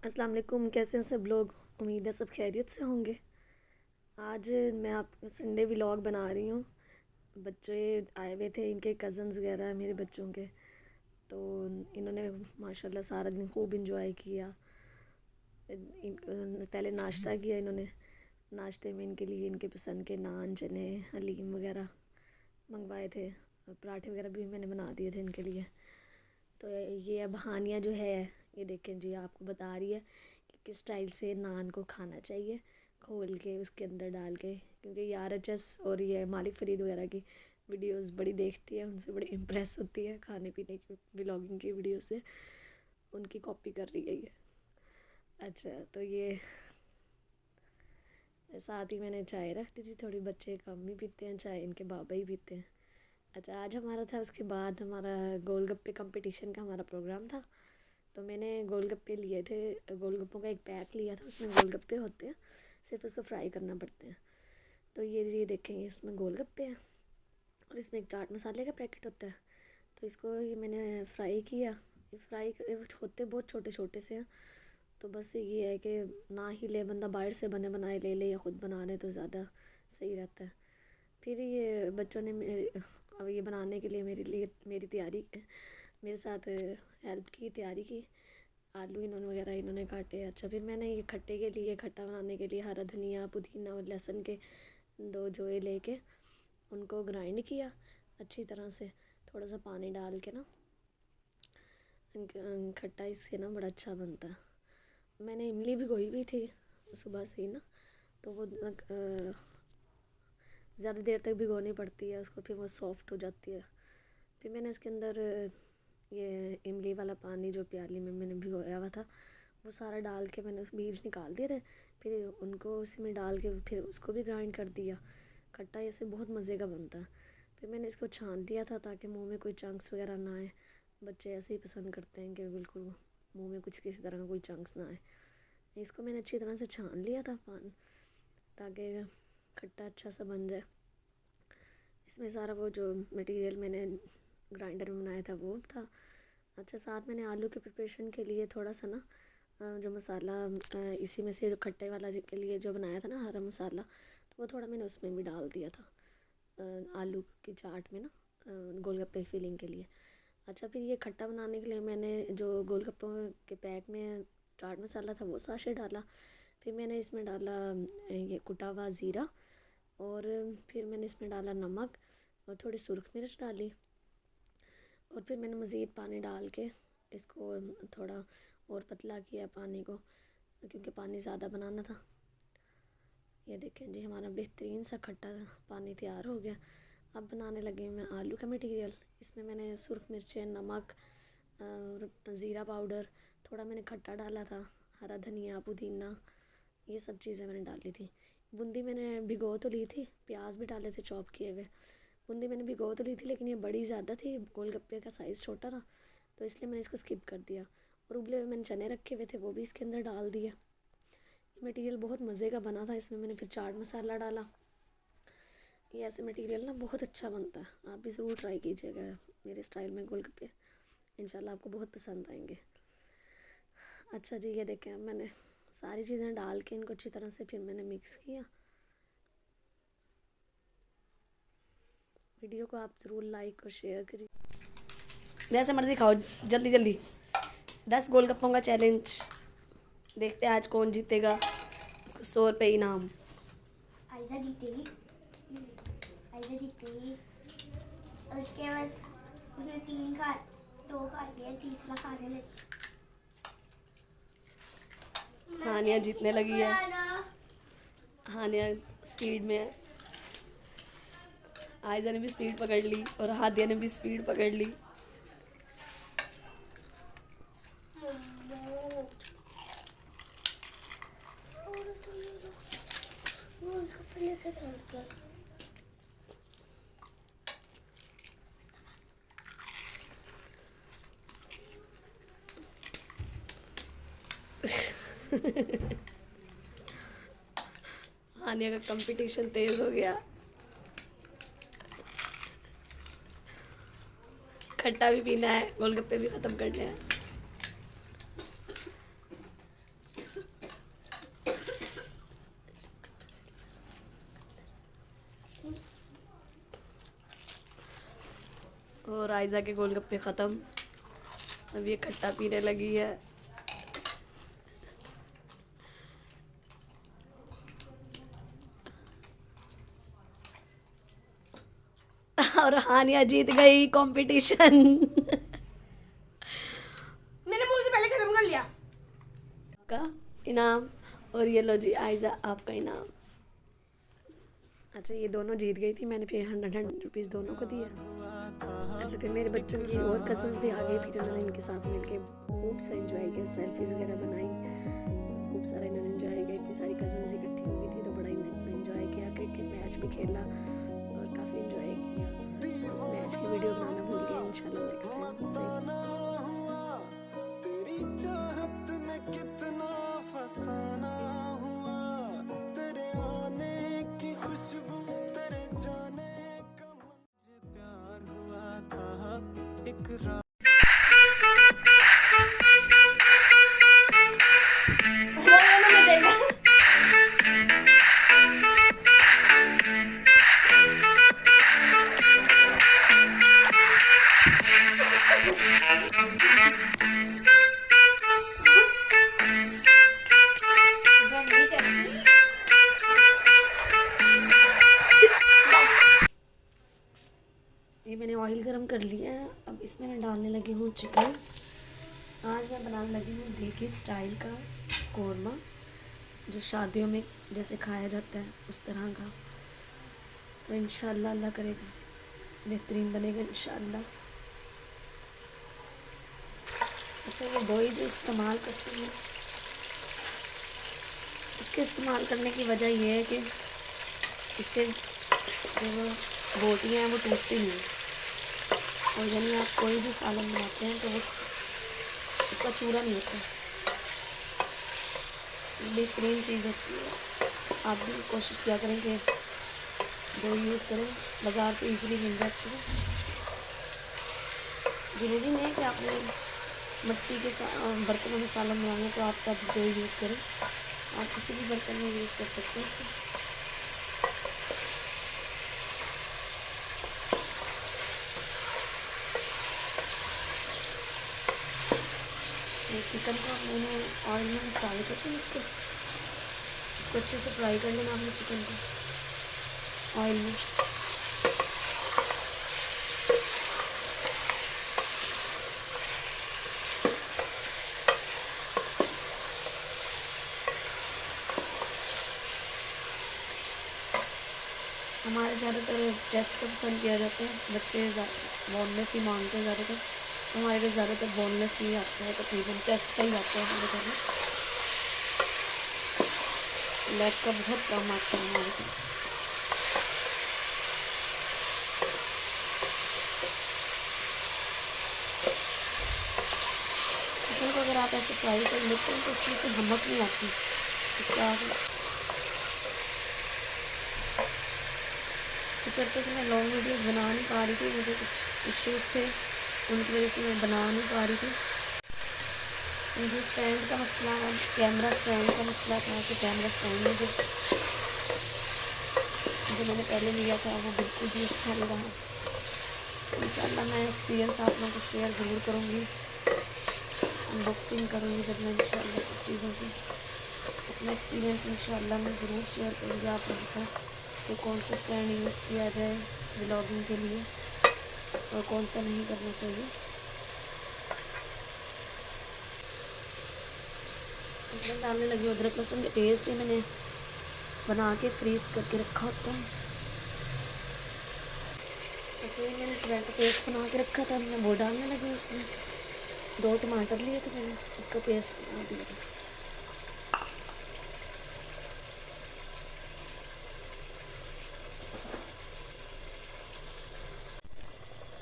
अस्सलाम वालेकुम। कैसे हैं सब लोग? उम्मीद है सब खैरियत से होंगे। आज मैं आप संडे व्लॉग बना रही हूँ। बच्चे आए हुए थे, इनके कज़न्स वगैरह मेरे बच्चों के, तो इन्होंने माशाल्लाह सारा दिन खूब इंजॉय किया। पहले नाश्ता किया इन्होंने। नाश्ते में इनके लिए इनके पसंद के नान, चने, हलीम वगैरह मंगवाए थे। पराठे वगैरह भी मैंने बना दिए थे इनके लिए। तो ये अब हानिया जो है, ये देखें जी, आपको बता रही है कि किस स्टाइल से नान को खाना चाहिए, खोल के उसके अंदर डाल के। क्योंकि ये RHS और ये मालिक फ़रीद वगैरह की वीडियोस बड़ी देखती है, उनसे बड़ी इम्प्रेस होती है खाने पीने की व्लॉगिंग की वीडियो से। उनकी कॉपी कर रही है ये। अच्छा, तो ये साथ ही मैंने चाय रख दी थी थोड़ी। बच्चे कम ही पीते हैं चाय, इनके बाबा ही पीते हैं। अच्छा, आज हमारा था, उसके बाद हमारा गोलगप्पे कंपटीशन का हमारा प्रोग्राम था। तो मैंने गोलगप्पे लिए थे। गोलगप्पों का एक पैक लिया था, उसमें गोलगप्पे होते हैं, सिर्फ उसको फ्राई करना पड़ते हैं। तो ये देखेंगे, इसमें गोलगप्पे हैं और इसमें एक चाट मसाले का पैकेट होता है। तो इसको ये मैंने फ्राई किया। ये फ्राई होते बहुत छोटे छोटे से हैं। तो बस ये है कि ना ही ले बंदा, बाहर से बने बनाए ले ले या ख़ुद बना ले तो ज़्यादा सही रहता है। फिर ये बच्चों ने अब ये बनाने के लिए मेरी तैयारी, मेरे साथ हेल्प की, तैयारी की। आलू इन्होंने काटे। अच्छा, फिर मैंने ये खट्टा बनाने के लिए हरा धनिया, पुदीना और लहसुन के 2 जोए लेके उनको ग्राइंड किया अच्छी तरह से। थोड़ा सा पानी डाल के ना, खट्टा इससे ना बड़ा अच्छा बनता है। मैंने इमली भिगोई हुई थी सुबह से ही ना, तो वो ज़्यादा देर तक भिगोनी पड़ती है उसको, फिर वो सॉफ्ट हो जाती है। फिर मैंने इसके अंदर ये इमली वाला पानी जो प्याली में मैंने भिगोया हुआ था वो सारा डाल के मैंने उस बीज निकाल दिए थे। फिर उनको उसी में डाल के फिर उसको भी ग्राइंड कर दिया। खट्टा ऐसे बहुत मज़े का बनता है। फिर मैंने इसको छान दिया था ताकि मुंह में कोई चंक्स वगैरह ना आए। बच्चे ऐसे ही पसंद करते हैं कि बिल्कुल मुंह में कुछ किसी तरह का कोई चंक्स ना आए। इसको मैंने अच्छी तरह से छान लिया था पानी, ताकि खट्टा अच्छा सा बन जाए। इसमें सारा वो जो मटेरियल मैंने ग्राइंडर में बनाया था वो था। अच्छा, साथ मैंने आलू के प्रिपरेशन के लिए थोड़ा सा ना जो मसाला इसी में से जो खट्टे वाला के लिए जो बनाया था ना हरा मसाला, तो वो थोड़ा मैंने उसमें भी डाल दिया था आलू की चाट में ना, गोलगप्पे फिलिंग के लिए। अच्छा, फिर ये खट्टा बनाने के लिए मैंने जो गोलगप्पों के पैक में चाट मसाला था वो साशे डाला। फिर मैंने इसमें डाला ये कुटा हुआ ज़ीरा, और फिर मैंने इसमें डाला नमक और थोड़ी सुरख मिर्च डाली। और फिर मैंने मज़ीद पानी डाल के इसको थोड़ा और पतला किया पानी को, क्योंकि पानी ज़्यादा बनाना था। ये देखें जी, हमारा बेहतरीन सा खट्टा पानी तैयार हो गया। अब बनाने लगे मैं आलू का मटेरियल। इसमें मैंने सुरख मिर्चें, नमक और ज़ीरा पाउडर, थोड़ा मैंने खट्टा डाला था, हरा धनिया, पुदीना, ये सब चीज़ें मैंने डाली थी। बूंदी मैंने भिगो तो ली थी, प्याज भी डाले थे चॉप किए हुए। बूंदी मैंने भिगो तो ली थी, लेकिन ये बड़ी ज़्यादा थी, गोलगप्पे का साइज़ छोटा था, तो इसलिए मैंने इसको स्किप कर दिया। और उबले हुए मैंने चने रखे हुए थे, वो भी इसके अंदर डाल दिए। ये मटेरियल बहुत मज़े का बना था। इसमें मैंने फिर चाट मसाला डाला। ये ऐसे मटेरियल ना बहुत अच्छा बनता है, आप भी ज़रूर ट्राई कीजिएगा मेरे स्टाइल में गोलगप्पे, इंशाल्लाह आपको बहुत पसंद आएंगे। अच्छा जी, ये देखें, मैंने सारी चीज़ें डाल के इनको अच्छी तरह से फिर मैंने मिक्स किया। वीडियो को आप ज़रूर लाइक और शेयर करिए। जैसे मर्ज़ी खाओ, जल्दी जल्दी। 10 गोलगप्पों का चैलेंज, देखते हैं आज कौन जीतेगा। उसको 100 रुपये इनाम। आयजा जीतेगी। आयजा जीतेगी। उसके बस उसने 2 खा लिए, तीसरा खाने लगी। हानिया जीतने लगी है। हानिया स्पीड में है। आयजा ने भी स्पीड पकड़ ली और हादिया ने भी स्पीड पकड़ ली। हानिया का कंपटीशन तेज हो गया। खट्टा भी पीना है, गोलगप्पे भी ख़त्म करने हैं। और आयजा के गोलगप्पे ख़त्म, अब ये खट्टा पीने लगी है। और हानिया जीत गई कंपटीशन। मैंने मुंह से पहले खत्म कर लिया। का इनाम, और ये लो जी आयजा आपका इनाम। अच्छा ये दोनों जीत गई थी, मैंने फिर 100 रुपीज़ दोनों को दिया। अच्छा फिर मेरे बच्चों की और कज़न्स भी आ गई, फिर उन्होंने इनके साथ मिलके खूब सा एंजॉय किया, सेल्फीज़ वगैरह बनाई, खूब सारा इन्होंने एंजॉय किया। इतनी सारी कज़न्स इकट्ठी हो गई थी तो बड़ा एंजॉय किया, क्रिकेट मैच भी खेला और काफ़ी एंजॉय किया। इस मैच की वीडियो बनाना भूल गए, इंशाल्लाह नेक्स्ट टाइम से। कितना फसाना हुआ, तेरे आने की खुशबू, तेरे जाने का मुझे प्यार हुआ था एक रात। ये मैंने ऑयल गरम कर लिया है, अब इसमें मैं डालने लगी हूँ चिकन। आज मैं बनाने लगी हूँ देगी स्टाइल का कौरमा, जो शादियों में जैसे खाया जाता है उस तरह का। तो इंशाल्लाह अल्लाह करेगा बेहतरीन बनेगा इंशाल्लाह। अच्छा ये दही जो इस्तेमाल करती हूँ, इसके इस्तेमाल करने की वजह यह है कि इससे जो वो बोटियाँ हैं वो टूटती नहीं हैं, और यानी आप कोई भी सालन बनाते हैं तो वो उसका चूरा नहीं होता, बेहतरीन चीज़ होती है। आप भी कोशिश किया करें कि दही यूज़ करें, बाज़ार से इजीली मिल जाती है। ज़रूरी नहीं है कि आपने मिट्टी के बर्तनों में सालन बनाना तो आप तब दही यूज़ करें, आप किसी भी बर्तन में यूज़ कर सकते हैं इसे। चिकन को मैंने ऑयल में फ्राई करके इसको अच्छे से फ्राई कर लेना आपने चिकन को ऑयल में। हमारे ज़्यादातर चेस्ट को पसंद किया जाता है, बच्चे बोनलेस ही मांगते हैं ज़्यादातर, तो हमारे घर ज़्यादातर बोनलेस ही आता है, तकरीबन चेस्ट का ही आता है हमारे घर में। लेग का बहुत कम आता है हमारे घर। चिकन को अगर आप ऐसे फ्राई कर लेते हैं तो उसमें से नमक नहीं आती, इसका कुछ अर्से से मैं लॉन्ग वीडियोस बना नहीं पा रही थी, मुझे कुछ इश्यूज़ थे, उनकी वजह से मैं बना नहीं पा रही थी। मुझे स्टैंड का मसला, कैमरा स्टैंड का मसला था कि कैमरा स्टैंड में जो मैंने पहले लिया था वो बिल्कुल भी अच्छा नहीं रहा। इंशाल्लाह मैं एक्सपीरियंस आप लोगों को शेयर ज़रूर करूँगी, अनबॉक्सिंग करूँगी जब मैं इंशाल्लाह सब चीज़ों की अपना एक्सपीरियंस इंशाल्लाह मैं ज़रूर शेयर करूँगी आप लोगों के साथ कि कौन सा स्टैंड यूज़ किया जाए व्लॉगिंग के लिए और कौन सा नहीं करना चाहिए। मैं डालने लगी अदरक लहसुन का पेस्ट, ही मैंने बना के फ्रीज करके रखा होता है। अच्छा ये मैंने टमाटो पेस्ट बना के रखा था, मैं वो डालने लगी उसमें। 2 टमाटर लिए थे मैंने, उसका पेस्ट बना दिया था।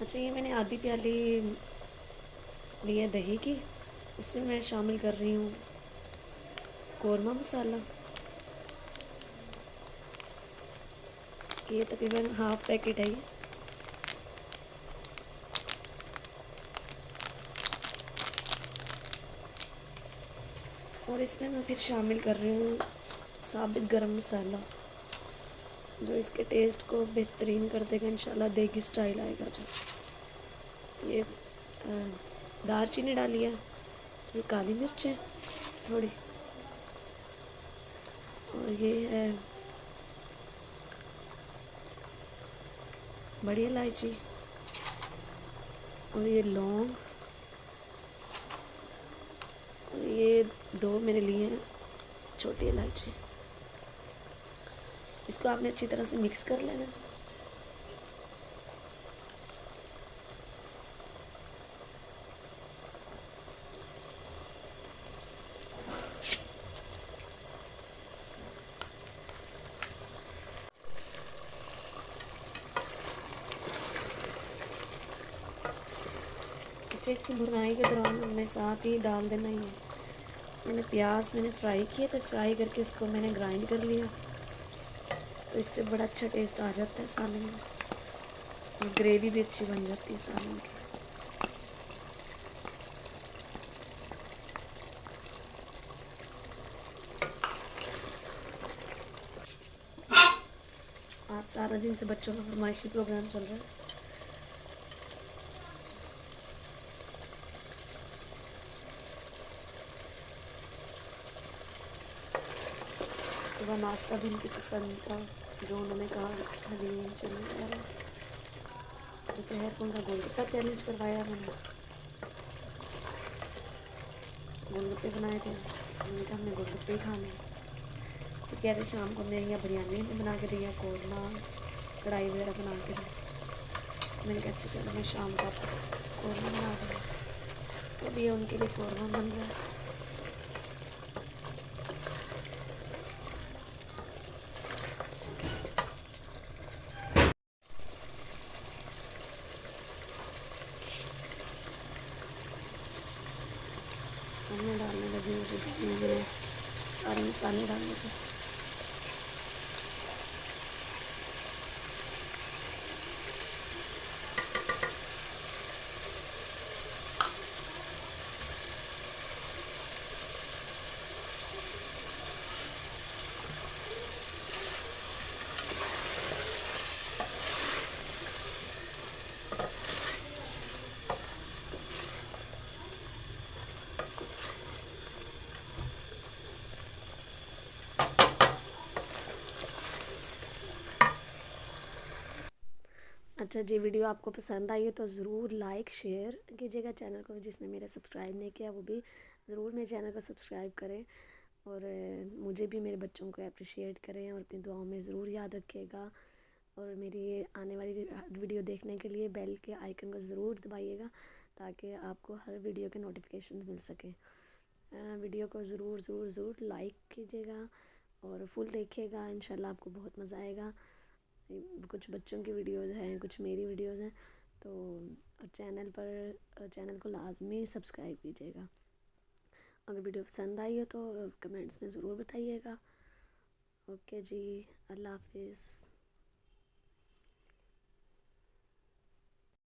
अच्छा ये मैंने आधी प्याली ली है दही की, उसमें मैं शामिल कर रही हूँ कौरमा मसाला। ये तकरीबन हाफ पैकेट है ये। और इसमें मैं फिर शामिल कर रही हूँ साबित गरम मसाला, जो इसके टेस्ट को बेहतरीन कर देगा इंशाल्लाह, देगी स्टाइल आएगा जो। ये दालचीनी डाली है, ये काली मिर्च है थोड़ी, और ये है बड़ी इलायची, और ये लौंग, और ये 2 मैंने लिए हैं छोटी इलायची। इसको आपने अच्छी तरह से मिक्स कर लेना। अच्छा, इसकी भुनाई के दौरान हमने साथ ही डाल देना ही है, मैंने प्याज फ्राई किए थे, फ्राई करके इसको मैंने ग्राइंड कर लिया, तो इससे बड़ा अच्छा टेस्ट आ जाता है सालन में, और ग्रेवी भी अच्छी बन जाती है सालन की। आज सारा दिन से बच्चों का फरमाइशी प्रोग्राम चल रहा है। सुबह नाश्ता भी उनकी पसंद था, जो उन्होंने कहा हलीम चने वगैरह। दोपहर को उनका गोलगप्पा चैलेंज करवाया मैंने, गोलगप्पे बनाए थे, उन्होंने कहा हमने गोलगप्पे ही खाने। तो कह रहे शाम को हमने यहाँ बिरयानी भी बना के दिया, कोरमा कढ़ाई वगैरह बना के दी। मैंने कहा अच्छा चलो मैं शाम को कोरमा बना दूँगी, तो अभी उनके लिए कोरमा बन रहा है। हमने डालने लगी मुझे सारे मसाले डालने थे। अच्छा जी, वीडियो आपको पसंद आई है तो ज़रूर लाइक शेयर कीजिएगा चैनल को। जिसने मेरा सब्सक्राइब नहीं किया वो भी ज़रूर मेरे चैनल को सब्सक्राइब करें, और मुझे भी मेरे बच्चों को अप्रिशिएट करें, और अपनी दुआओं में ज़रूर याद रखिएगा। और मेरी ये आने वाली वीडियो देखने के लिए बेल के आइकन को ज़रूर दबाइएगा, ताकि आपको हर वीडियो के नोटिफिकेशंस मिल सकें। वीडियो को ज़रूर ज़रूर ज़रूर लाइक कीजिएगा और फुल देखिएगा, इंशाल्लाह आपको बहुत मज़ा आएगा। कुछ बच्चों की वीडियोज़ हैं, कुछ मेरी वीडियोज़ हैं, तो चैनल को लाजमी सब्सक्राइब कीजिएगा। अगर वीडियो पसंद आई हो तो कमेंट्स में ज़रूर बताइएगा। ओके जी, अल्लाह हाफिज़।